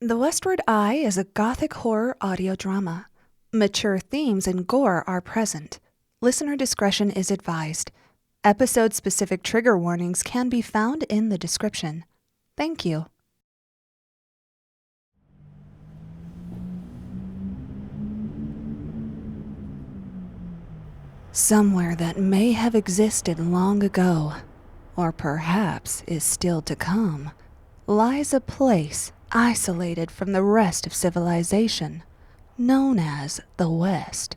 The Westward Eye is a gothic horror audio drama. Mature themes and gore are present. Listener discretion is advised. Episode-specific trigger warnings can be found in the description. Thank you. Somewhere that may have existed long ago, or perhaps is still to come, lies a place isolated from the rest of civilization, known as the West,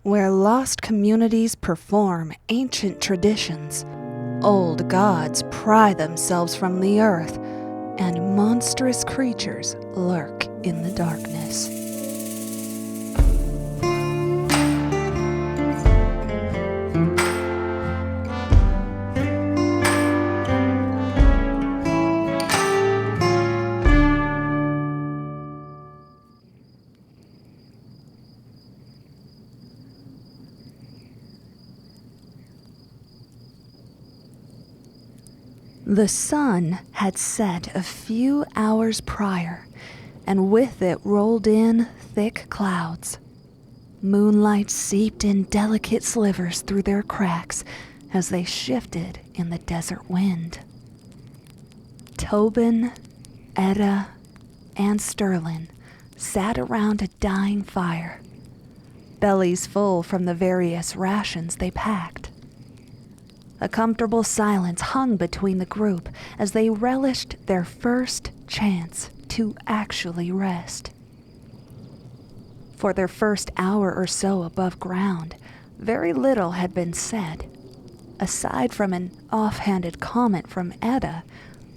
where lost communities perform ancient traditions, old gods pry themselves from the earth, and monstrous creatures lurk in the darkness. The sun had set a few hours prior, and with it rolled in thick clouds. Moonlight seeped in delicate slivers through their cracks as they shifted in the desert wind. Tobin, Etta, and Sterling sat around a dying fire, bellies full from the various rations they packed. A comfortable silence hung between the group as they relished their first chance to actually rest. For their first hour or so above ground, very little had been said, aside from an offhanded comment from Etta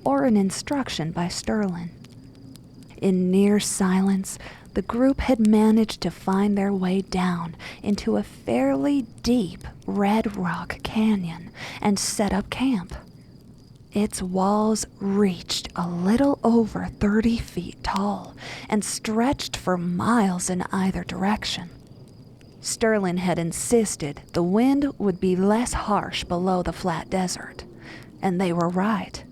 or an instruction by Sterling. In near silence, the group had managed to find their way down into a fairly deep red rock canyon and set up camp. Its walls reached a little over 30 feet tall and stretched for miles in either direction. Sterling had insisted the wind would be less harsh below the flat desert, and they were right.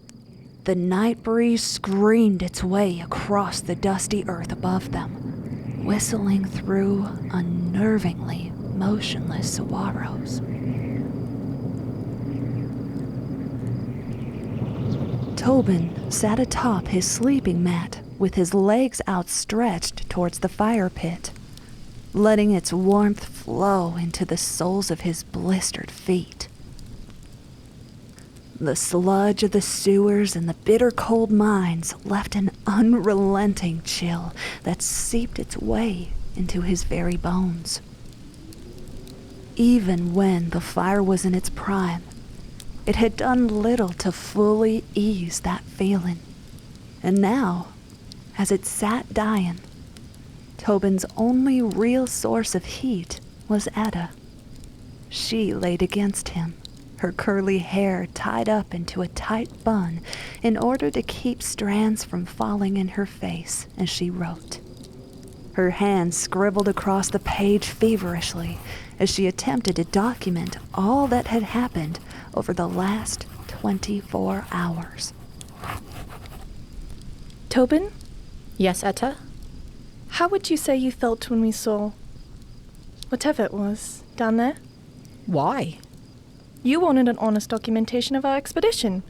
The night breeze screamed its way across the dusty earth above them, whistling through unnervingly motionless saguaros. Tobin sat atop his sleeping mat with his legs outstretched towards the fire pit, letting its warmth flow into the soles of his blistered feet. The sludge of the sewers and the bitter cold mines left an unrelenting chill that seeped its way into his very bones. Even when the fire was in its prime, it had done little to fully ease that feeling. And now, as it sat dying, Tobin's only real source of heat was Etta. She laid against him, her curly hair tied up into a tight bun in order to keep strands from falling in her face as she wrote. Her hand scribbled across the page feverishly as she attempted to document all that had happened over the last 24 hours. Tobin? Yes, Etta? How would you say you felt when we saw whatever it was down there? Why? You wanted an honest documentation of our expedition.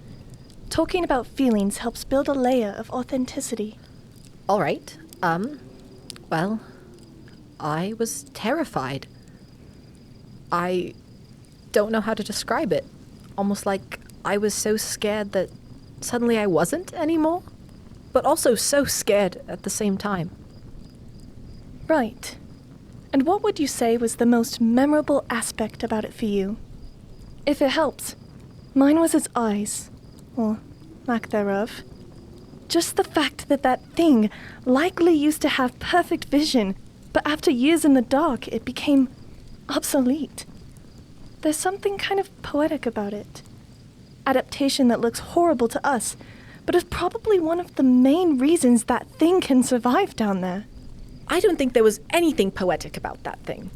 Talking about feelings helps build a layer of authenticity. All right. Well, I was terrified. I don't know how to describe it. Almost like I was so scared that suddenly I wasn't anymore, but also so scared at the same time. Right. And what would you say was the most memorable aspect about it for you? If it helps, mine was its eyes, or lack thereof. Just the fact that that thing likely used to have perfect vision, but after years in the dark, it became obsolete. There's something kind of poetic about it. Adaptation that looks horrible to us, but is probably one of the main reasons that thing can survive down there. I don't think there was anything poetic about that thing.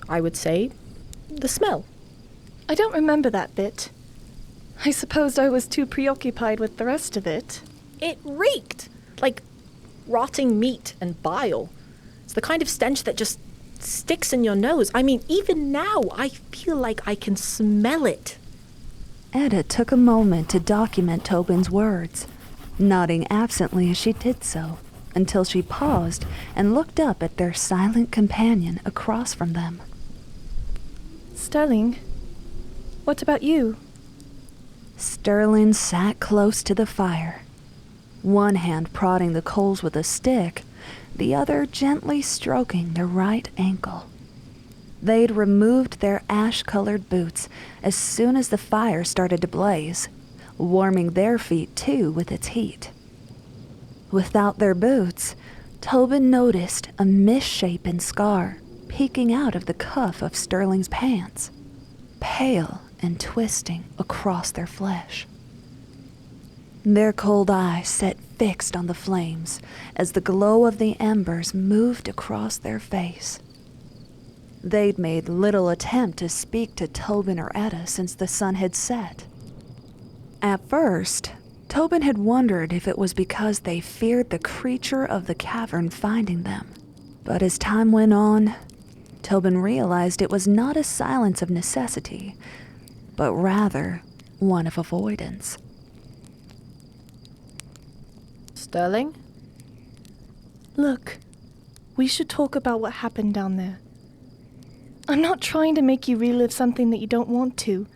I would say the smell. I don't remember that bit. I supposed I was too preoccupied with the rest of it. It reeked. like rotting meat and bile. It's the kind of stench that just sticks in your nose. I mean, even now, I feel like I can smell it. Etta took a moment to document Tobin's words, nodding absently as she did so, until she paused and looked up at their silent companion across from them. Sterling, what about you? Sterling sat close to the fire, one hand prodding the coals with a stick, the other gently stroking their right ankle. They'd removed their ash-colored boots as soon as the fire started to blaze, warming their feet too with its heat. Without their boots, Tobin noticed a misshapen scar peeking out of the cuff of Sterling's pants, pale and twisting across their flesh. Their cold eyes sat fixed on the flames as the glow of the embers moved across their face. They'd made little attempt to speak to Tobin or Etta since the sun had set. At first, Tobin had wondered if it was because they feared the creature of the cavern finding them. But as time went on, Tobin realized it was not a silence of necessity, but rather one of avoidance. Sterling? Look, we should talk about what happened down there. I'm not trying to make you relive something that you don't want to,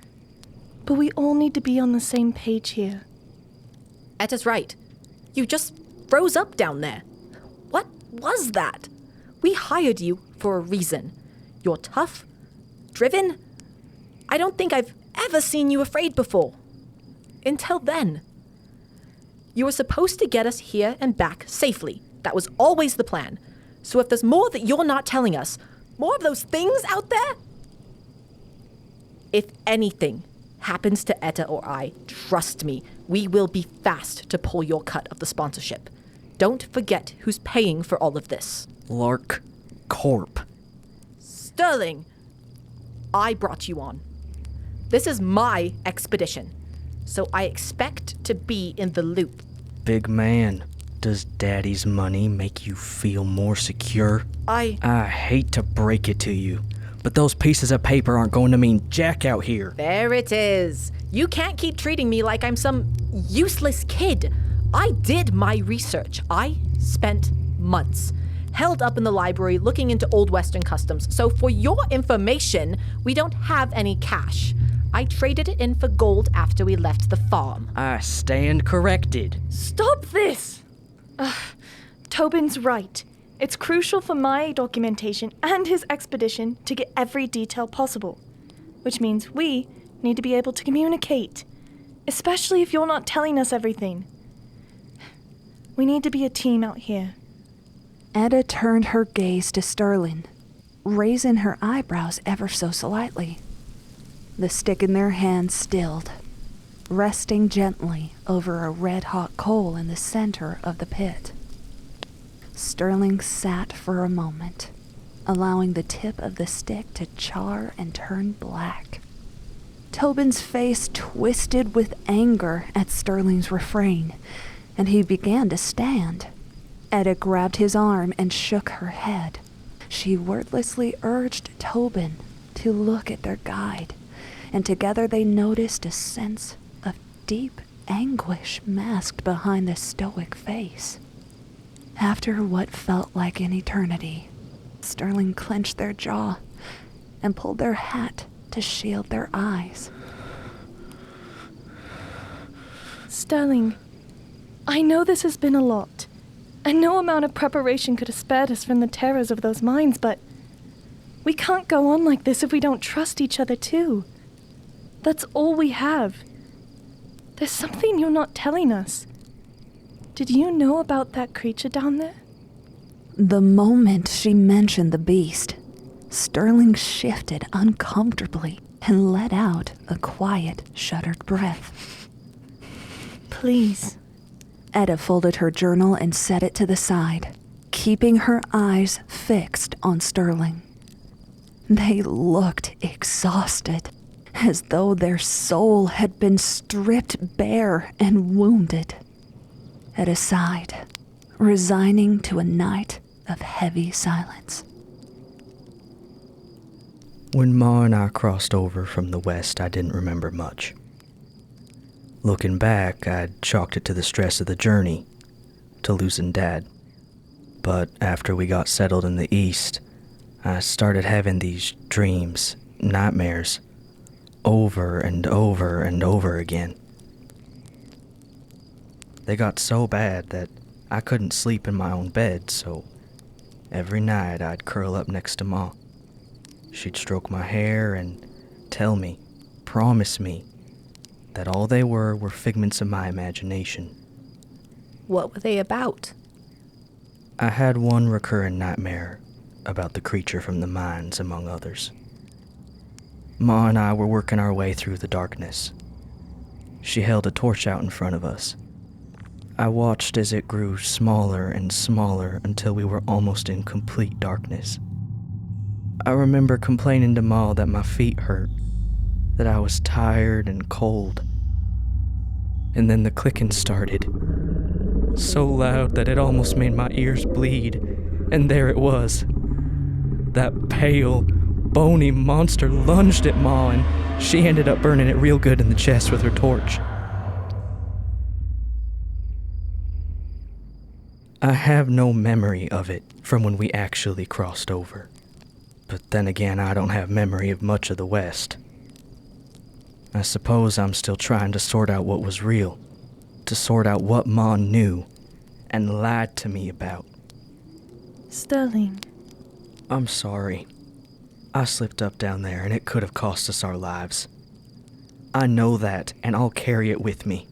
but we all need to be on the same page here. Etta's right. You just froze up down there. What was that? We hired you for a reason. You're tough, driven. I don't think I've ever seen you afraid before. Until then. You were supposed to get us here and back safely. That was always the plan. So if there's more that you're not telling us, more of those things out there? If anything happens to Etta or I, trust me, we will be fast to pull your cut of the sponsorship. Don't forget who's paying for all of this. Lark Corp. Sterling, I brought you on. This is my expedition, so I expect to be in the loop. Big man, does Daddy's money make you feel more secure? I hate to break it to you, but those pieces of paper aren't going to mean jack out here. There it is. You can't keep treating me like I'm some useless kid. I did my research. I spent months held up in the library looking into old Western customs. So for your information, we don't have any cash. I traded it in for gold after we left the farm. I stand corrected. Stop this! Tobin's right. It's crucial for my documentation and his expedition to get every detail possible, which means we need to be able to communicate, especially if you're not telling us everything. We need to be a team out here. Etta turned her gaze to Sterling, raising her eyebrows ever so slightly. The stick in their hand stilled, resting gently over a red-hot coal in the center of the pit. Sterling sat for a moment, allowing the tip of the stick to char and turn black. Tobin's face twisted with anger at Sterling's refrain, and he began to stand. Etta grabbed his arm and shook her head. She wordlessly urged Tobin to look at their guide, and together they noticed a sense of deep anguish masked behind the stoic face. After what felt like an eternity, Sterling clenched their jaw and pulled their hat to shield their eyes. Sterling, I know this has been a lot, and no amount of preparation could have spared us from the terrors of those mines, but we can't go on like this if we don't trust each other too. That's all we have. There's something you're not telling us. Did you know about that creature down there? The moment she mentioned the beast, Sterling shifted uncomfortably and let out a quiet, shuddered breath. Please. Etta folded her journal and set it to the side, keeping her eyes fixed on Sterling. They looked exhausted, as though their soul had been stripped bare and wounded. Etta sighed resigning to a night of heavy silence. When Ma and I crossed over from the west, I didn't remember much. Looking back, I'd chalked it to the stress of the journey, to losing Dad. But after we got settled in the east, I started having these dreams, nightmares, over and over and over again. They got so bad that I couldn't sleep in my own bed, so every night I'd curl up next to Ma. She'd stroke my hair and tell me, promise me, that all they were figments of my imagination. What were they about? I had one recurring nightmare about the creature from the mines, among others. Ma and I were working our way through the darkness. She held a torch out in front of us. I watched as it grew smaller and smaller until we were almost in complete darkness. I remember complaining to Ma that my feet hurt, that I was tired and cold. And then the clicking started, so loud that it almost made my ears bleed, and there it was. That pale, bony monster lunged at Ma, and she ended up burning it real good in the chest with her torch. I have no memory of it from when we actually crossed over. But then again, I don't have memory of much of the West. I suppose I'm still trying to sort out what was real, to sort out what Ma knew and lied to me about. Sterling. I'm sorry. I slipped up down there and it could have cost us our lives. I know that, and I'll carry it with me.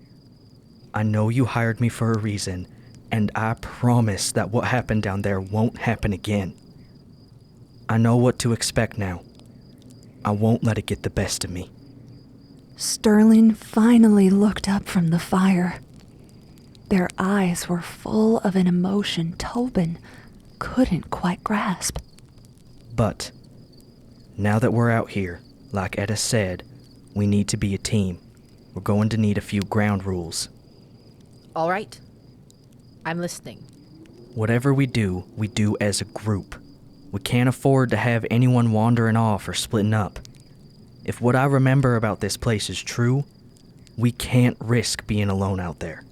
I know you hired me for a reason, and I promise that what happened down there won't happen again. I know what to expect now. I won't let it get the best of me. Sterling finally looked up from the fire. Their eyes were full of an emotion Tobin couldn't quite grasp. But, now that we're out here, like Etta said, we need to be a team. We're going to need a few ground rules. All right. I'm listening. Whatever we do as a group. We can't afford to have anyone wandering off or splitting up. If what I remember about this place is true, we can't risk being alone out there.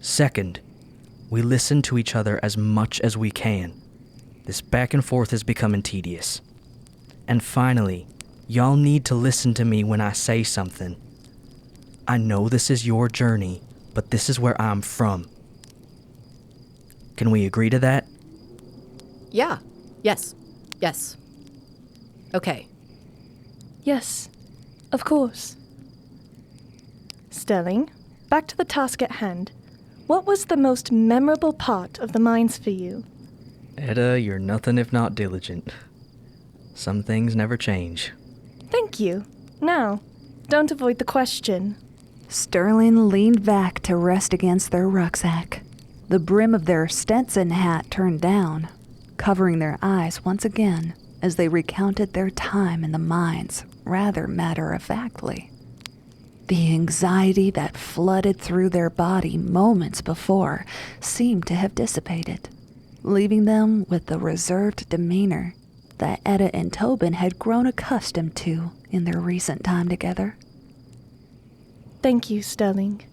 Second, we listen to each other as much as we can. This back and forth is becoming tedious. And finally, y'all need to listen to me when I say something. I know this is your journey, but this is where I'm from. Can we agree to that? Yeah. Yes. Okay. Yes, of course. Sterling, back to the task at hand. What was the most memorable part of the mines for you? Etta, you're nothing if not diligent. Some things never change. Thank you. Now, don't avoid the question. Sterling leaned back to rest against their rucksack, the brim of their Stetson hat turned down, covering their eyes once again as they recounted their time in the mines rather matter-of-factly. The anxiety that flooded through their body moments before seemed to have dissipated, leaving them with the reserved demeanor that Etta and Tobin had grown accustomed to in their recent time together. Thank you, Sterling.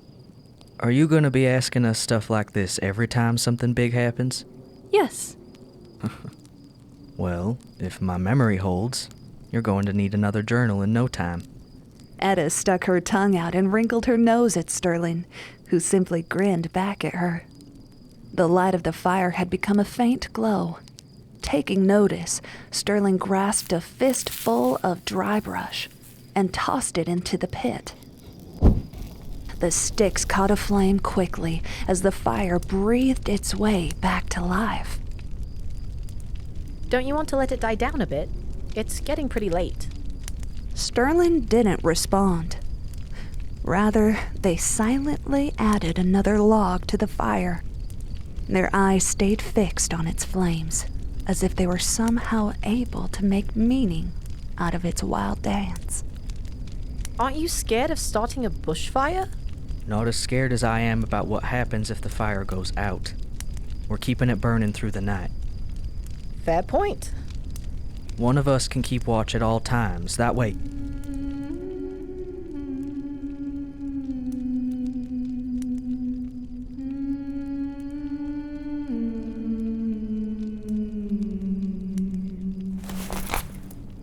Are you going to be asking us stuff like this every time something big happens? Yes. Well, if my memory holds, you're going to need another journal in no time. Etta stuck her tongue out and wrinkled her nose at Sterling, who simply grinned back at her. The light of the fire had become a faint glow. Taking notice, Sterling grasped a fistful of dry brush and tossed it into the pit. The sticks caught aflame quickly as the fire breathed its way back to life. Don't you want to let it die down a bit? It's getting pretty late. Sterling didn't respond. Rather, they silently added another log to the fire. Their eyes stayed fixed on its flames, as if they were somehow able to make meaning out of its wild dance. Aren't you scared of starting a bushfire? Not as scared as I am about what happens if the fire goes out. We're keeping it burning through the night. Fair point. One of us can keep watch at all times. That way...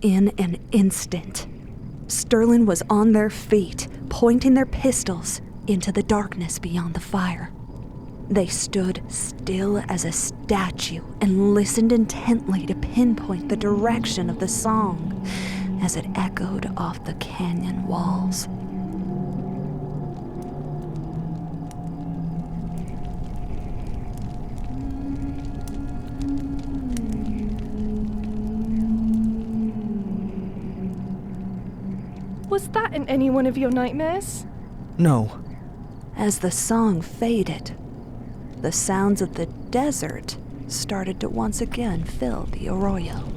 In an instant, Sterling was on their feet, pointing their pistols into the darkness beyond the fire. They stood still as a statue and listened intently to pinpoint the direction of the song as it echoed off the canyon walls. Was that in any one of your nightmares? No. As the song faded, the sounds of the desert started to once again fill the Arroyo.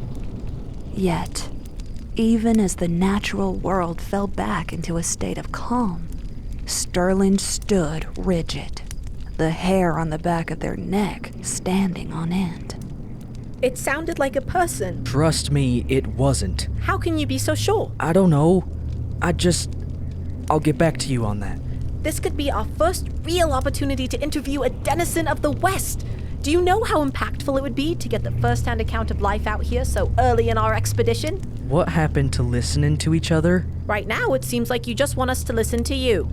Yet, even as the natural world fell back into a state of calm, Sterling stood rigid, the hair on the back of their neck standing on end. It sounded like a person. Trust me, it wasn't. How can you be so sure? I don't know. I'll get back to you on that. This could be our first real opportunity to interview a denizen of the West. Do you know how impactful it would be to get the first-hand account of life out here so early in our expedition? What happened to listening to each other? Right now, it seems like you just want us to listen to you.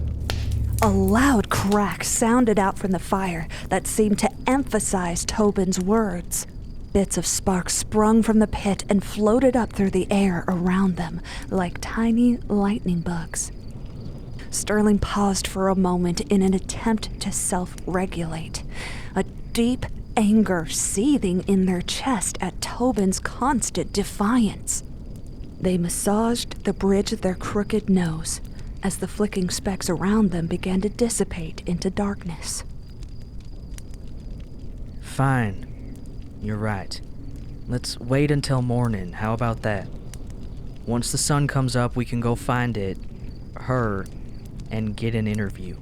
A loud crack sounded out from the fire that seemed to emphasize Tobin's words. Bits of sparks sprung from the pit and floated up through the air around them like tiny lightning bugs. Sterling paused for a moment in an attempt to self-regulate, a deep anger seething in their chest at Tobin's constant defiance. They massaged the bridge of their crooked nose as the flicking specks around them began to dissipate into darkness. Fine. You're right. Let's wait until morning. How about that? Once the sun comes up, we can go find her, and get an interview.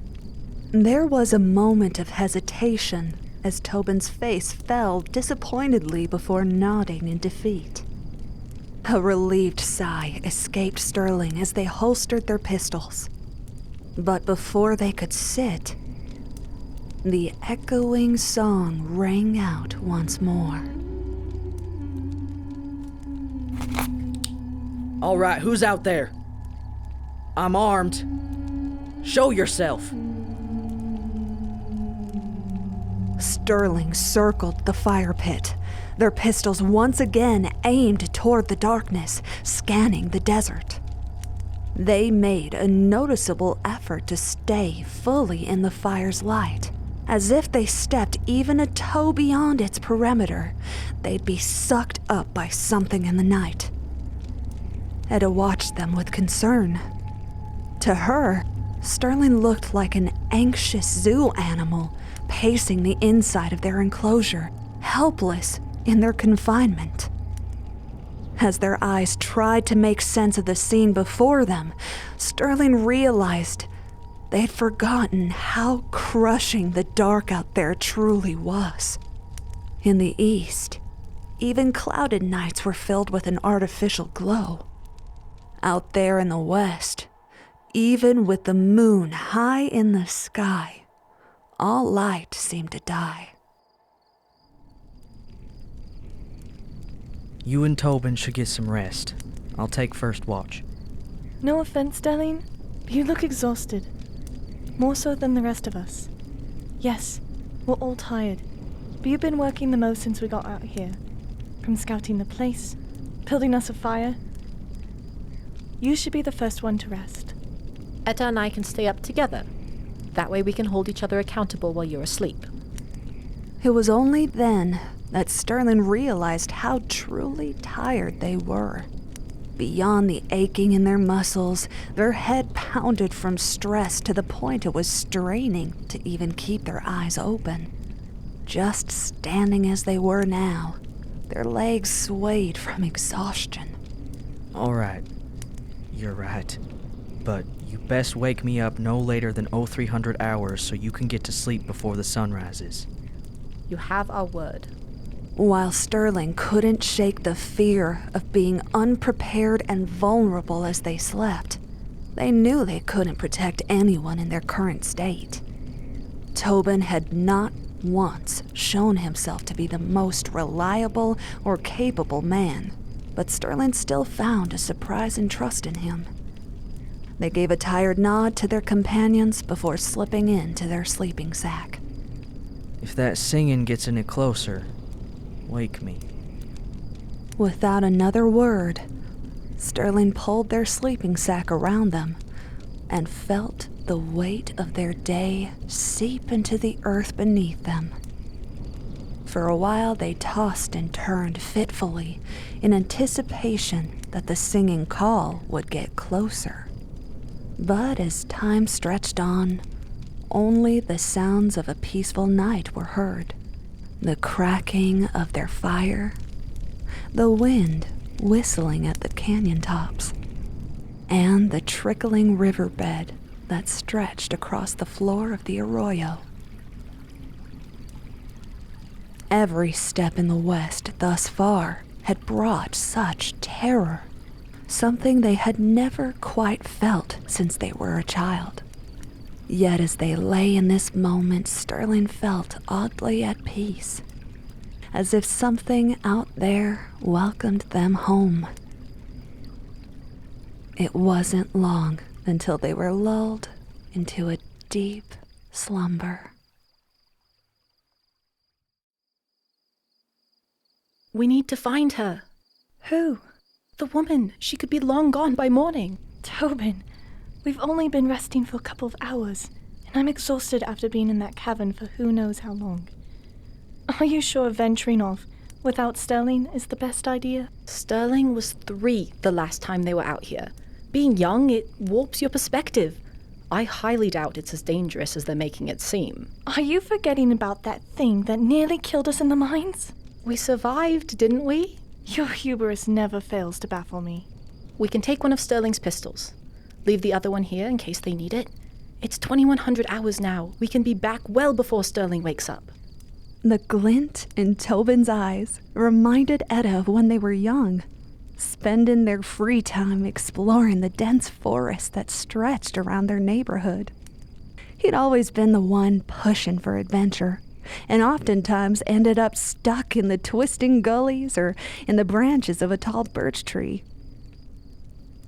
There was a moment of hesitation as Tobin's face fell disappointedly before nodding in defeat. A relieved sigh escaped Sterling as they holstered their pistols. But before they could sit, the echoing song rang out once more. All right, who's out there? I'm armed. Show yourself. Sterling circled the fire pit, their pistols once again aimed toward the darkness, scanning the desert. They made a noticeable effort to stay fully in the fire's light. As if they stepped even a toe beyond its perimeter, they'd be sucked up by something in the night. Etta watched them with concern. To her, Sterling looked like an anxious zoo animal pacing the inside of their enclosure, helpless in their confinement. As their eyes tried to make sense of the scene before them, Sterling realized they'd forgotten how crushing the dark out there truly was. In the east, even clouded nights were filled with an artificial glow. Out there in the west, even with the moon high in the sky, all light seemed to die. You and Tobin should get some rest. I'll take first watch. No offense, Darlene, but you look exhausted. More so than the rest of us. Yes, we're all tired, but you've been working the most since we got out here. From scouting the place, building us a fire. You should be the first one to rest. Etta and I can stay up together. That way we can hold each other accountable while you're asleep. It was only then that Sterling realized how truly tired they were. Beyond the aching in their muscles, their head pounded from stress to the point it was straining to even keep their eyes open. Just standing as they were now, their legs swayed from exhaustion. All right. You're right. But You best wake me up no later than 0300 hours so you can get to sleep before the sun rises. You have our word. While Sterling couldn't shake the fear of being unprepared and vulnerable as they slept, they knew they couldn't protect anyone in their current state. Tobin had not once shown himself to be the most reliable or capable man, but Sterling still found a surprise and trust in him. They gave a tired nod to their companions before slipping into their sleeping sack. If that singing gets any closer, wake me. Without another word, Sterling pulled their sleeping sack around them and felt the weight of their day seep into the earth beneath them. For a while they tossed and turned fitfully in anticipation that the singing call would get closer. But as time stretched on, only the sounds of a peaceful night were heard. The cracking of their fire, the wind whistling at the canyon tops, and the trickling riverbed that stretched across the floor of the Arroyo. Every step in the west thus far had brought such terror, something they had never quite felt since they were a child. Yet as they lay in this moment, Sterling felt oddly at peace, as if something out there welcomed them home. It wasn't long until they were lulled into a deep slumber. We need to find her. Who? The woman. She could be long gone by morning. Tobin. We've only been resting for a couple of hours, and I'm exhausted after being in that cavern for who knows how long. Are you sure venturing off without Sterling is the best idea? Sterling was 3 the last time they were out here. Being young, it warps your perspective. I highly doubt it's as dangerous as they're making it seem. Are you forgetting about that thing that nearly killed us in the mines? We survived, didn't we? Your hubris never fails to baffle me. We can take one of Sterling's pistols. Leave the other one here in case they need it. It's 2100 hours now. We can be back well before Sterling wakes up. The glint in Tobin's eyes reminded Etta of when they were young, spending their free time exploring the dense forest that stretched around their neighborhood. He'd always been the one pushing for adventure, and oftentimes ended up stuck in the twisting gullies or in the branches of a tall birch tree.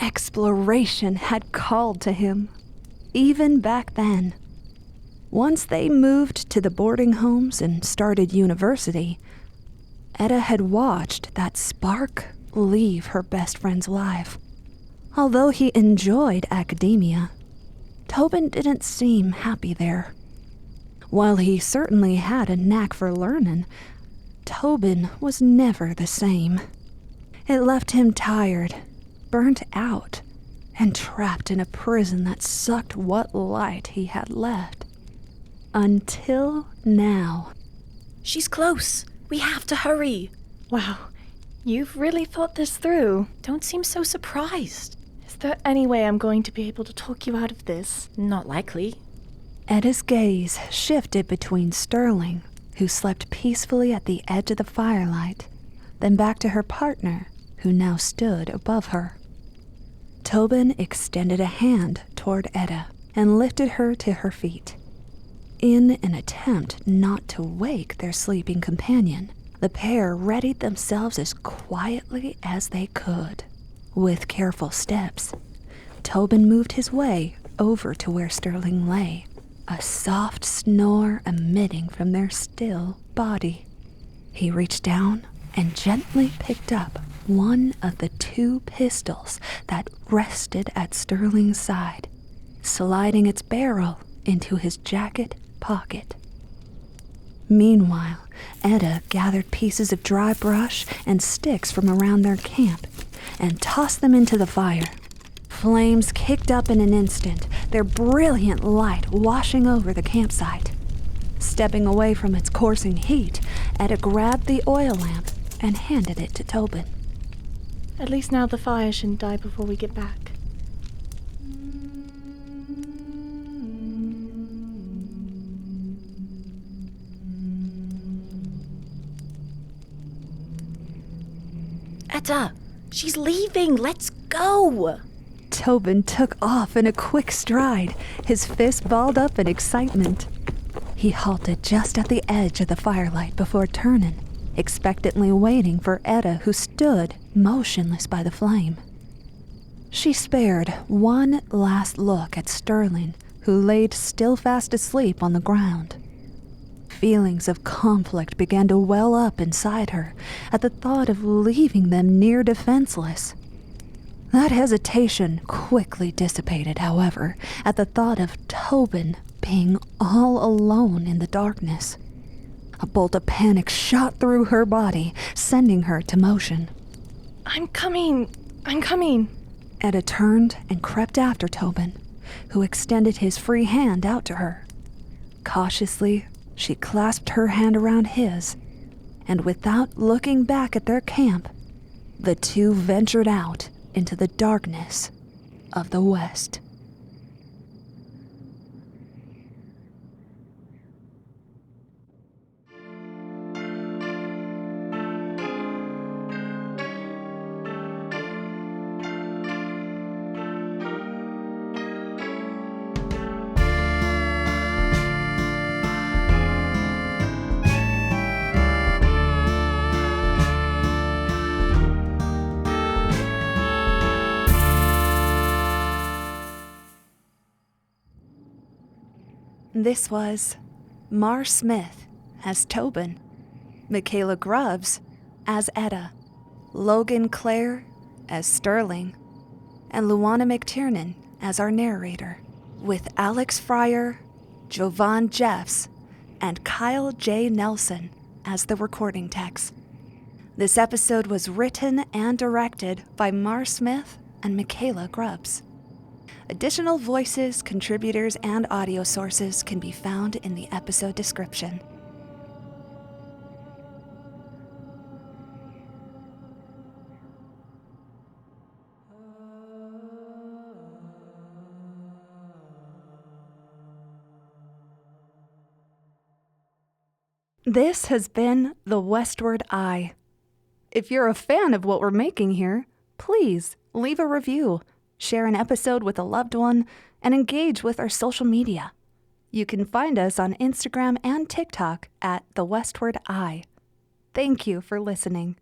Exploration had called to him, even back then. Once they moved to the boarding homes and started university, Etta had watched that spark leave her best friend's life. Although he enjoyed academia, Tobin didn't seem happy there. While he certainly had a knack for learning, Tobin was never the same. It left him tired, burnt out, and trapped in a prison that sucked what light he had left. Until now. She's close. We have to hurry. Wow, you've really thought this through. Don't seem so surprised. Is there any way I'm going to be able to talk you out of this? Not likely. Etta's gaze shifted between Sterling, who slept peacefully at the edge of the firelight, then back to her partner, who now stood above her. Tobin extended a hand toward Etta and lifted her to her feet. In an attempt not to wake their sleeping companion, the pair readied themselves as quietly as they could. With careful steps, Tobin moved his way over to where Sterling lay, a soft snore emitting from their still body. He reached down and gently picked up one of the 2 pistols that rested at Sterling's side, sliding its barrel into his jacket pocket. Meanwhile, Etta gathered pieces of dry brush and sticks from around their camp and tossed them into the fire. Flames kicked up in an instant, their brilliant light washing over the campsite. Stepping away from its coursing heat, Etta grabbed the oil lamp and handed it to Tobin. At least now the fire shouldn't die before we get back. Etta, she's leaving. Let's go. Tobin took off in a quick stride, his fist balled up in excitement. He halted just at the edge of the firelight before turning, expectantly waiting for Etta, who stood motionless by the flame. She spared one last look at Sterling, who laid still fast asleep on the ground. Feelings of conflict began to well up inside her at the thought of leaving them near defenseless. That hesitation quickly dissipated, however, at the thought of Tobin being all alone in the darkness. A bolt of panic shot through her body, sending her to motion. I'm coming. Etta turned and crept after Tobin, who extended his free hand out to her. Cautiously, she clasped her hand around his, and without looking back at their camp, the two ventured out into the darkness of the west. This was Mar Smith as Tobin, Mikayla Grubbs as Etta, Logyn Clair as Sterling, and Luana McTiernan as our narrator, with Alex Fryer, Jovan Jeffs, and Kyle J. Nelson as the recording text. This episode was written and directed by Mar Smith and Mikayla Grubbs. Additional voices, contributors, and audio sources can be found in the episode description. This has been the Westward Eye. If you're a fan of what we're making here, please leave a review, share an episode with a loved one, and engage with our social media. You can find us on Instagram and TikTok at The Westward Eye. Thank you for listening.